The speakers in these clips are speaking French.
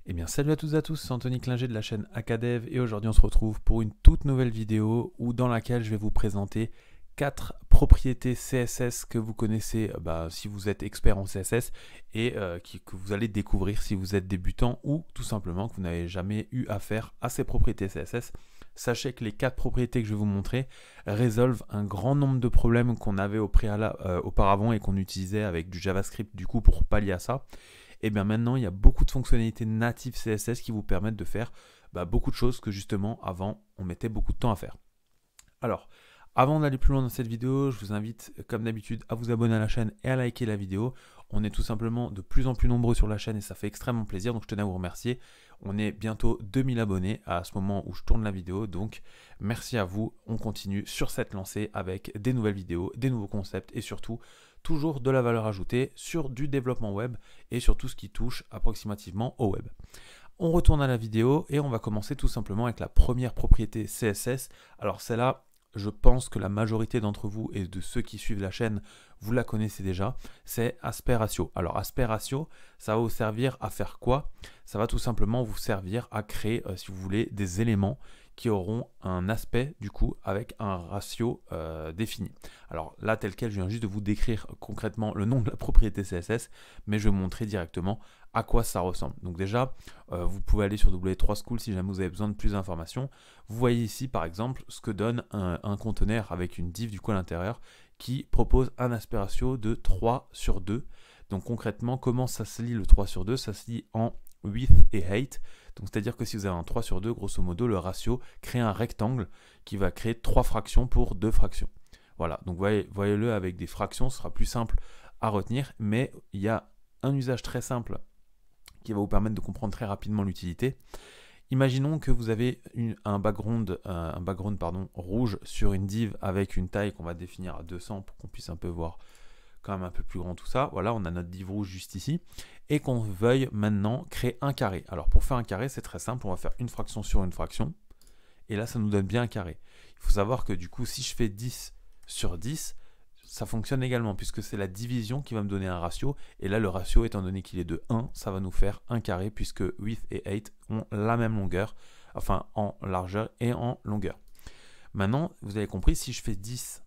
Eh bien salut à toutes et à tous, c'est Anthony Klinger de la chaîne Acadev et aujourd'hui on se retrouve pour une toute nouvelle vidéo dans laquelle je vais vous présenter 4 propriétés CSS que vous connaissez si vous êtes expert en CSS et que vous allez découvrir si vous êtes débutant ou tout simplement que vous n'avez jamais eu affaire à ces propriétés CSS. Sachez que les 4 propriétés que je vais vous montrer résolvent un grand nombre de problèmes qu'on avait auparavant et qu'on utilisait avec du JavaScript du coup pour pallier à ça. Et bien maintenant, il y a beaucoup de fonctionnalités natives CSS qui vous permettent de faire beaucoup de choses que justement avant, on mettait beaucoup de temps à faire. Alors, avant d'aller plus loin dans cette vidéo, je vous invite comme d'habitude à vous abonner à la chaîne et à liker la vidéo. On est tout simplement de plus en plus nombreux sur la chaîne et ça fait extrêmement plaisir, donc je tenais à vous remercier. On est bientôt 2000 abonnés à ce moment où je tourne la vidéo, donc merci à vous. On continue sur cette lancée avec des nouvelles vidéos, des nouveaux concepts et surtout toujours de la valeur ajoutée sur du développement web et sur tout ce qui touche approximativement au web. On retourne à la vidéo et on va commencer tout simplement avec la première propriété CSS. Alors celle-là, je pense que la majorité d'entre vous et de ceux qui suivent la chaîne, vous la connaissez déjà, c'est aspect ratio. Alors aspect ratio, ça va vous servir à faire quoi? Ça va tout simplement vous servir à créer, si vous voulez, des éléments qui auront un aspect du coup avec un ratio défini. Alors là, tel quel, je viens juste de vous décrire concrètement le nom de la propriété CSS, mais je vais vous montrer directement à quoi ça ressemble. Donc déjà, vous pouvez aller sur W3School si jamais vous avez besoin de plus d'informations. Vous voyez ici par exemple ce que donne un conteneur avec une div du coup à l'intérieur qui propose un aspect ratio de 3/2. Donc concrètement, comment ça se lit le 3/2? Ça se lit en width et height. Donc c'est-à-dire que si vous avez un 3/2, grosso modo, le ratio crée un rectangle qui va créer 3 fractions pour 2 fractions. Voilà, donc voyez-le avec des fractions, ce sera plus simple à retenir, mais il y a un usage très simple qui va vous permettre de comprendre très rapidement l'utilité. Imaginons que vous avez un background rouge sur une div avec une taille qu'on va définir à 200 pour qu'on puisse un peu voir quand même un peu plus grand tout ça. Voilà, on a notre div rouge juste ici et qu'on veuille maintenant créer un carré. Alors pour faire un carré, c'est très simple, on va faire une fraction sur une fraction et là ça nous donne bien un carré. Il faut savoir que du coup si je fais 10 sur 10, ça fonctionne également puisque c'est la division qui va me donner un ratio et là le ratio étant donné qu'il est de 1, ça va nous faire un carré puisque width et height ont la même longueur, enfin en largeur et en longueur. Maintenant, vous avez compris, si je fais 10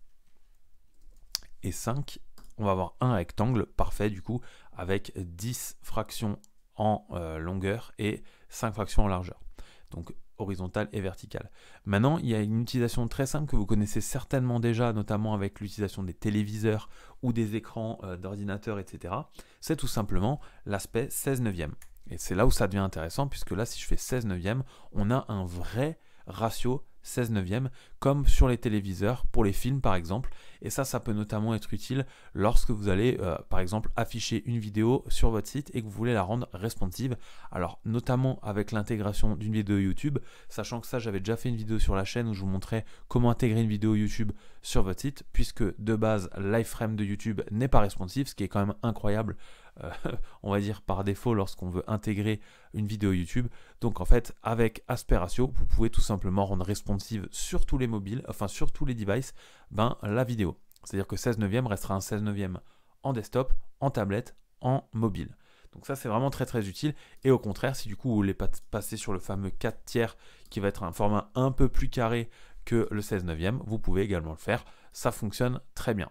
et 5, on va avoir un rectangle parfait du coup avec 10 fractions en longueur et 5 fractions en largeur. Donc horizontale et verticale. Maintenant, il y a une utilisation très simple que vous connaissez certainement déjà, notamment avec l'utilisation des téléviseurs ou des écrans d'ordinateur, etc. C'est tout simplement l'aspect 16 neuvième. Et c'est là où ça devient intéressant, puisque là, si je fais 16 neuvième, on a un vrai ratio 16 neuvième, comme sur les téléviseurs, pour les films par exemple. Et ça peut notamment être utile lorsque vous allez, par exemple, afficher une vidéo sur votre site et que vous voulez la rendre responsive. Alors, notamment avec l'intégration d'une vidéo YouTube, sachant que ça, j'avais déjà fait une vidéo sur la chaîne où je vous montrais comment intégrer une vidéo YouTube sur votre site, puisque de base, l'iframe de YouTube n'est pas responsive, ce qui est quand même incroyable. On va dire par défaut lorsqu'on veut intégrer une vidéo YouTube. Donc en fait, avec aspect ratio, vous pouvez tout simplement rendre responsive sur tous les mobiles, enfin sur tous les devices, la vidéo. C'est-à-dire que 16 neuvième restera un 16 neuvième en desktop, en tablette, en mobile. Donc ça, c'est vraiment très très utile. Et au contraire, si du coup vous voulez passer sur le fameux 4 tiers qui va être un format un peu plus carré que le 16 neuvième, vous pouvez également le faire. Ça fonctionne très bien.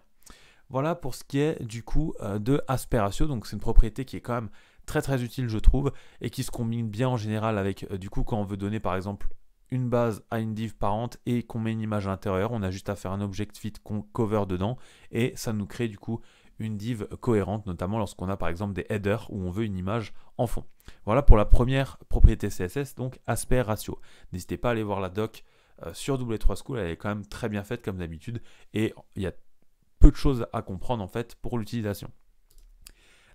Voilà pour ce qui est du coup de aspect ratio. Donc c'est une propriété qui est quand même très très utile je trouve et qui se combine bien en général avec du coup quand on veut donner par exemple une base à une div parente et qu'on met une image à l'intérieur, on a juste à faire un object fit cover dedans et ça nous crée du coup une div cohérente, notamment lorsqu'on a par exemple des headers où on veut une image en fond. Voilà pour la première propriété CSS, donc aspect ratio. N'hésitez pas à aller voir la doc sur W3School, elle est quand même très bien faite comme d'habitude et il y a peu de choses à comprendre en fait pour l'utilisation.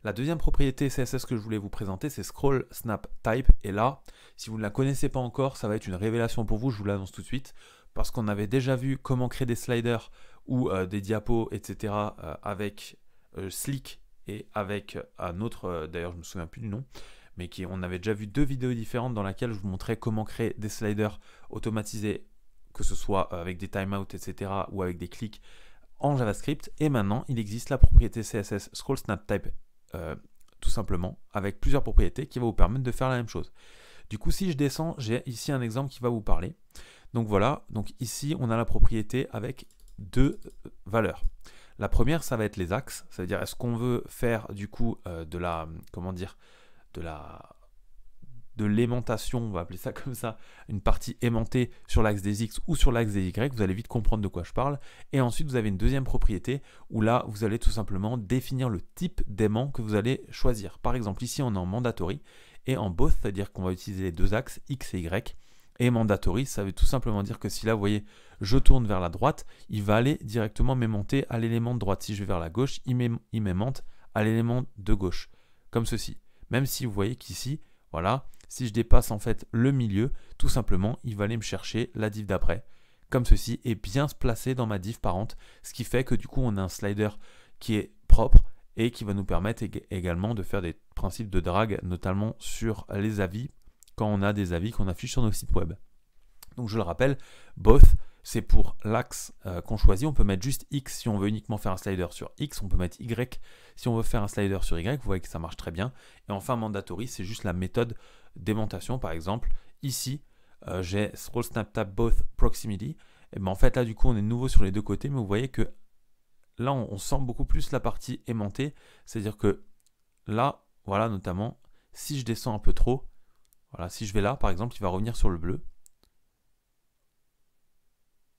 La deuxième propriété CSS que je voulais vous présenter, c'est Scroll Snap Type. Et là, si vous ne la connaissez pas encore, ça va être une révélation pour vous, je vous l'annonce tout de suite, parce qu'on avait déjà vu comment créer des sliders ou des diapos, etc. Avec Slick et avec un autre, d'ailleurs je ne me souviens plus du nom, mais on avait déjà vu 2 vidéos différentes dans lesquelles je vous montrais comment créer des sliders automatisés, que ce soit avec des timeouts, etc. ou avec des clics en JavaScript. Et maintenant, il existe la propriété CSS Scroll Snap Type tout simplement, avec plusieurs propriétés qui va vous permettre de faire la même chose. Du coup, si je descends, j'ai ici un exemple qui va vous parler. Donc voilà, donc ici, on a la propriété avec deux valeurs. La première, ça va être les axes, ça veut dire est-ce qu'on veut faire du coup de l'aimantation, on va appeler ça comme ça, une partie aimantée sur l'axe des X ou sur l'axe des Y, vous allez vite comprendre de quoi je parle. Et ensuite, vous avez une deuxième propriété où là, vous allez tout simplement définir le type d'aimant que vous allez choisir. Par exemple, ici, on est en mandatory et en both, c'est-à-dire qu'on va utiliser les deux axes X et Y. Et mandatory, ça veut tout simplement dire que si là, vous voyez, je tourne vers la droite, il va aller directement m'aimanter à l'élément de droite. Si je vais vers la gauche, il m'aimante à l'élément de gauche, comme ceci. Même si vous voyez qu'ici, voilà, si je dépasse en fait le milieu, tout simplement, il va aller me chercher la div d'après, comme ceci, et bien se placer dans ma div parente, ce qui fait que du coup, on a un slider qui est propre et qui va nous permettre également de faire des principes de drag, notamment sur les avis, quand on a des avis qu'on affiche sur nos sites web. Donc je le rappelle, both, c'est pour l'axe qu'on choisit. On peut mettre juste X si on veut uniquement faire un slider sur X. On peut mettre Y si on veut faire un slider sur Y. Vous voyez que ça marche très bien. Et enfin, mandatory, c'est juste la méthode d'aimantation. Par exemple, ici, j'ai scroll, snap, tap, both, proximity. Et ben en fait, là, du coup, on est de nouveau sur les deux côtés. Mais vous voyez que là, on sent beaucoup plus la partie aimantée. C'est-à-dire que là, voilà, notamment, si je descends un peu trop, voilà, si je vais là, par exemple, il va revenir sur le bleu.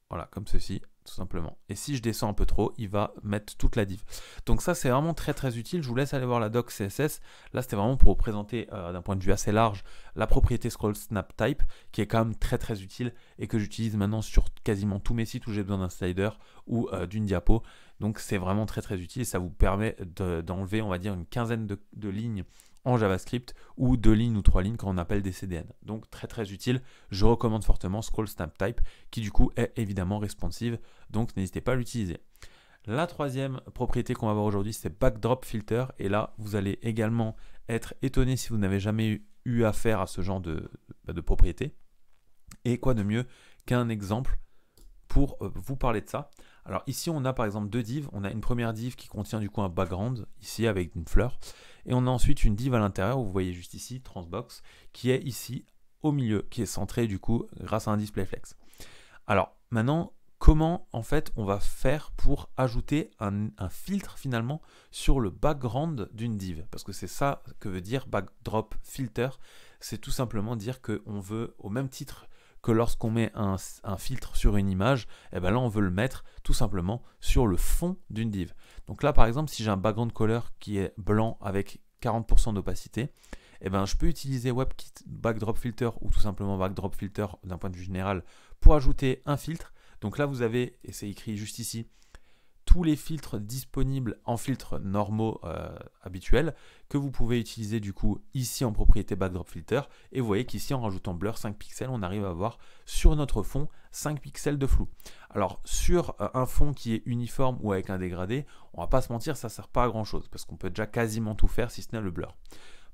Voilà, comme ceci, tout simplement. Et si je descends un peu trop, il va mettre toute la div. Donc ça, c'est vraiment très très utile. Je vous laisse aller voir la doc CSS. Là, c'était vraiment pour vous présenter d'un point de vue assez large la propriété scroll snap type, qui est quand même très très utile et que j'utilise maintenant sur quasiment tous mes sites où j'ai besoin d'un slider ou d'une diapo. Donc c'est vraiment très très utile et ça vous permet d'enlever, on va dire, une quinzaine de lignes en JavaScript ou 2 lignes ou 3 lignes quand on appelle des CDN. Donc très très utile, je recommande fortement Scroll Snap Type qui du coup est évidemment responsive, donc n'hésitez pas à l'utiliser. La troisième propriété qu'on va voir aujourd'hui, c'est Backdrop Filter, et là vous allez également être étonné si vous n'avez jamais eu affaire à ce genre de propriété. Et quoi de mieux qu'un exemple pour vous parler de ça. Alors ici on a par exemple deux divs, on a une première div qui contient du coup un background ici avec une fleur, et on a ensuite une div à l'intérieur, vous voyez juste ici, Transbox, qui est ici au milieu, qui est centrée du coup grâce à un display flex. Alors maintenant, comment en fait on va faire pour ajouter un filtre finalement sur le background d'une div? Parce que c'est ça que veut dire backdrop filter, c'est tout simplement dire qu'on veut au même titre que lorsqu'on met un filtre sur une image, et bien là on veut le mettre tout simplement sur le fond d'une div. Donc là par exemple si j'ai un background color qui est blanc avec 40% d'opacité, et ben je peux utiliser WebKit Backdrop Filter ou tout simplement Backdrop Filter d'un point de vue général pour ajouter un filtre. Donc là vous avez, et c'est écrit juste ici, tous les filtres disponibles en filtres normaux habituels que vous pouvez utiliser du coup ici en propriété Backdrop Filter, et vous voyez qu'ici en rajoutant blur 5 pixels on arrive à avoir sur notre fond 5 pixels de flou. Alors sur un fond qui est uniforme ou avec un dégradé, on va pas se mentir, ça sert pas à grand chose parce qu'on peut déjà quasiment tout faire si ce n'est le blur.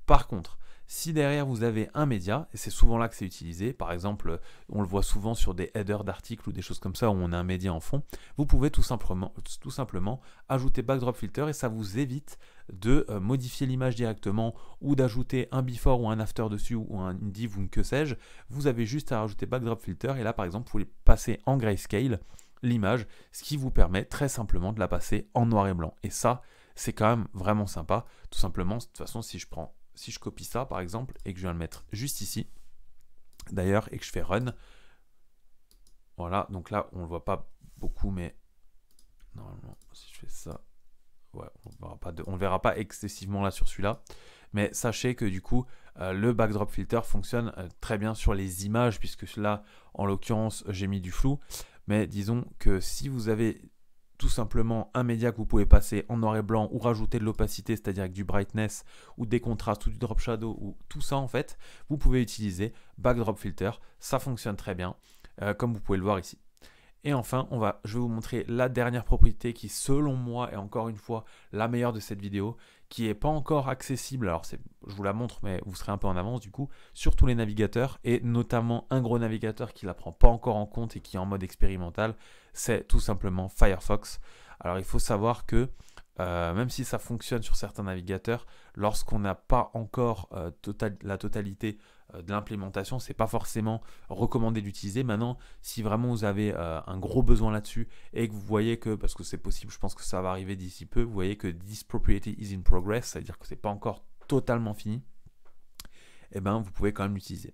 Par contre, si derrière vous avez un média, et c'est souvent là que c'est utilisé, par exemple, on le voit souvent sur des headers d'articles ou des choses comme ça où on a un média en fond, vous pouvez tout simplement ajouter Backdrop Filter et ça vous évite de modifier l'image directement ou d'ajouter un before ou un after dessus ou une div ou une que sais-je. Vous avez juste à rajouter Backdrop Filter et là par exemple vous pouvez passer en grayscale l'image, ce qui vous permet très simplement de la passer en noir et blanc. Et ça, c'est quand même vraiment sympa. Tout simplement, de toute façon, si je copie ça par exemple et que je viens le mettre juste ici, d'ailleurs, et que je fais run, voilà, donc là on ne le voit pas beaucoup, mais normalement si je fais ça, ouais, on ne verra pas excessivement là sur celui-là, mais sachez que du coup le backdrop filter fonctionne très bien sur les images, puisque là en l'occurrence j'ai mis du flou, mais disons que si vous avez tout simplement un média que vous pouvez passer en noir et blanc ou rajouter de l'opacité, c'est-à-dire avec du brightness ou des contrastes ou du drop shadow ou tout ça en fait, vous pouvez utiliser Backdrop Filter, ça fonctionne très bien, comme vous pouvez le voir ici. Et enfin, je vais vous montrer la dernière propriété qui selon moi est encore une fois la meilleure de cette vidéo, qui n'est pas encore accessible, alors je vous la montre mais vous serez un peu en avance du coup, sur tous les navigateurs, et notamment un gros navigateur qui ne la prend pas encore en compte et qui est en mode expérimental, c'est tout simplement Firefox. Alors il faut savoir que même si ça fonctionne sur certains navigateurs, lorsqu'on n'a pas encore la totalité de l'implémentation, c'est pas forcément recommandé d'utiliser. Maintenant, si vraiment vous avez un gros besoin là-dessus et que vous voyez que, parce que c'est possible, je pense que ça va arriver d'ici peu, vous voyez que this propriety is in progress, c'est-à-dire que c'est pas encore totalement fini, et ben vous pouvez quand même l'utiliser.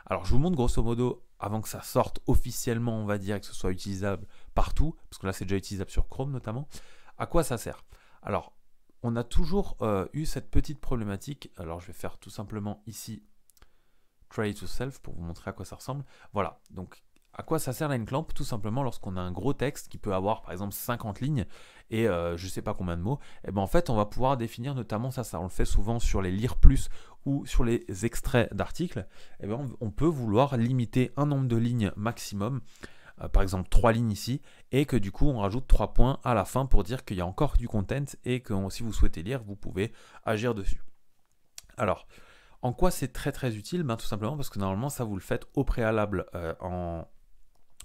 Alors je vous montre grosso modo, avant que ça sorte officiellement, on va dire, et que ce soit utilisable partout, parce que là c'est déjà utilisable sur Chrome notamment, à quoi ça sert? Alors, on a toujours eu cette petite problématique. Alors, je vais faire tout simplement ici Try to Self pour vous montrer à quoi ça ressemble. Voilà, donc à quoi ça sert Line Clamp? Tout simplement lorsqu'on a un gros texte qui peut avoir par exemple 50 lignes et je ne sais pas combien de mots, et ben en fait on va pouvoir définir notamment ça on le fait souvent sur les lire plus ou sur les extraits d'articles, et ben on peut vouloir limiter un nombre de lignes maximum. Par exemple 3 lignes ici, et que du coup on rajoute 3 points à la fin pour dire qu'il y a encore du content et que si vous souhaitez lire, vous pouvez agir dessus. Alors, en quoi c'est très très utile? Ben, tout simplement parce que normalement ça vous le faites au préalable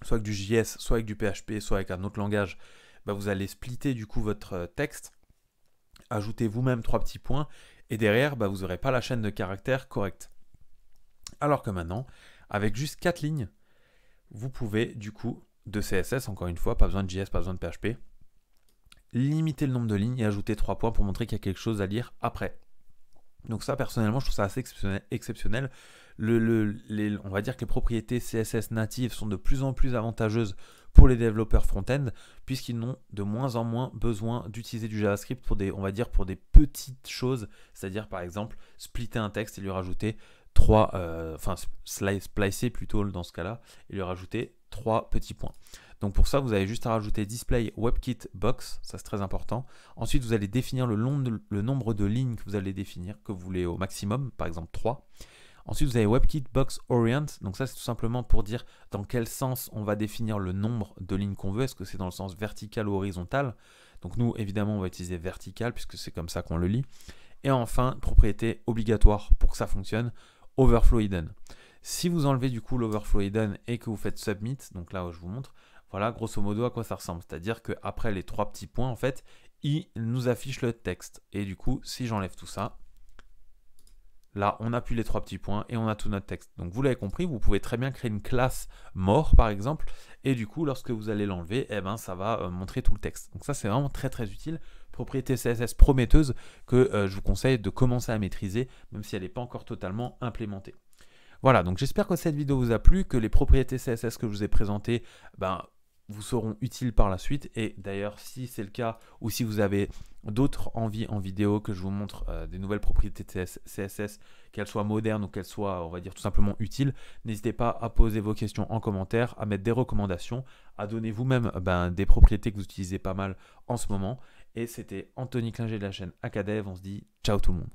soit avec du JS, soit avec du PHP, soit avec un autre langage. Ben, vous allez splitter du coup votre texte, ajouter vous-même 3 petits points, et derrière ben, vous n'aurez pas la chaîne de caractères correcte. Alors que maintenant, avec juste 4 lignes, vous pouvez du coup, de CSS, encore une fois, pas besoin de JS, pas besoin de PHP, limiter le nombre de lignes et ajouter 3 points pour montrer qu'il y a quelque chose à lire après. Donc ça, personnellement, je trouve ça assez exceptionnel. On va dire que les propriétés CSS natives sont de plus en plus avantageuses pour les développeurs front-end, puisqu'ils n'ont de moins en moins besoin d'utiliser du JavaScript pour des, on va dire, pour des petites choses, c'est-à-dire par exemple splitter un texte et lui rajouter splicer plutôt dans ce cas-là, et lui rajouter 3 petits points. Donc pour ça, vous avez juste à rajouter display WebKit box, ça c'est très important. Ensuite, vous allez définir le nombre de lignes que vous allez définir, que vous voulez au maximum, par exemple 3. Ensuite, vous avez WebKit box orient, donc ça c'est tout simplement pour dire dans quel sens on va définir le nombre de lignes qu'on veut. Est-ce que c'est dans le sens vertical ou horizontal? Donc nous, évidemment, on va utiliser vertical puisque c'est comme ça qu'on le lit. Et enfin, propriété obligatoire pour que ça fonctionne, overflow hidden. Si vous enlevez du coup l'overflow hidden et que vous faites submit, donc là je vous montre, voilà grosso modo à quoi ça ressemble. C'est-à-dire qu'après les 3 petits points, en fait, il nous affiche le texte. Et du coup, si j'enlève tout ça, là on n'a plus les 3 petits points et on a tout notre texte. Donc vous l'avez compris, vous pouvez très bien créer une classe more par exemple, et du coup lorsque vous allez l'enlever, eh ben, ça va montrer tout le texte. Donc ça c'est vraiment très très utile. Propriété CSS prometteuse que je vous conseille de commencer à maîtriser, même si elle n'est pas encore totalement implémentée. Voilà, donc j'espère que cette vidéo vous a plu, que les propriétés CSS que je vous ai présentées vous seront utiles par la suite. Et d'ailleurs, si c'est le cas, ou si vous avez d'autres envies en vidéo que je vous montre des nouvelles propriétés CSS, qu'elles soient modernes ou qu'elles soient, on va dire, tout simplement utiles, n'hésitez pas à poser vos questions en commentaire, à mettre des recommandations, à donner vous-même des propriétés que vous utilisez pas mal en ce moment. Et c'était Anthony Klinger de la chaîne Acadev. On se dit ciao tout le monde.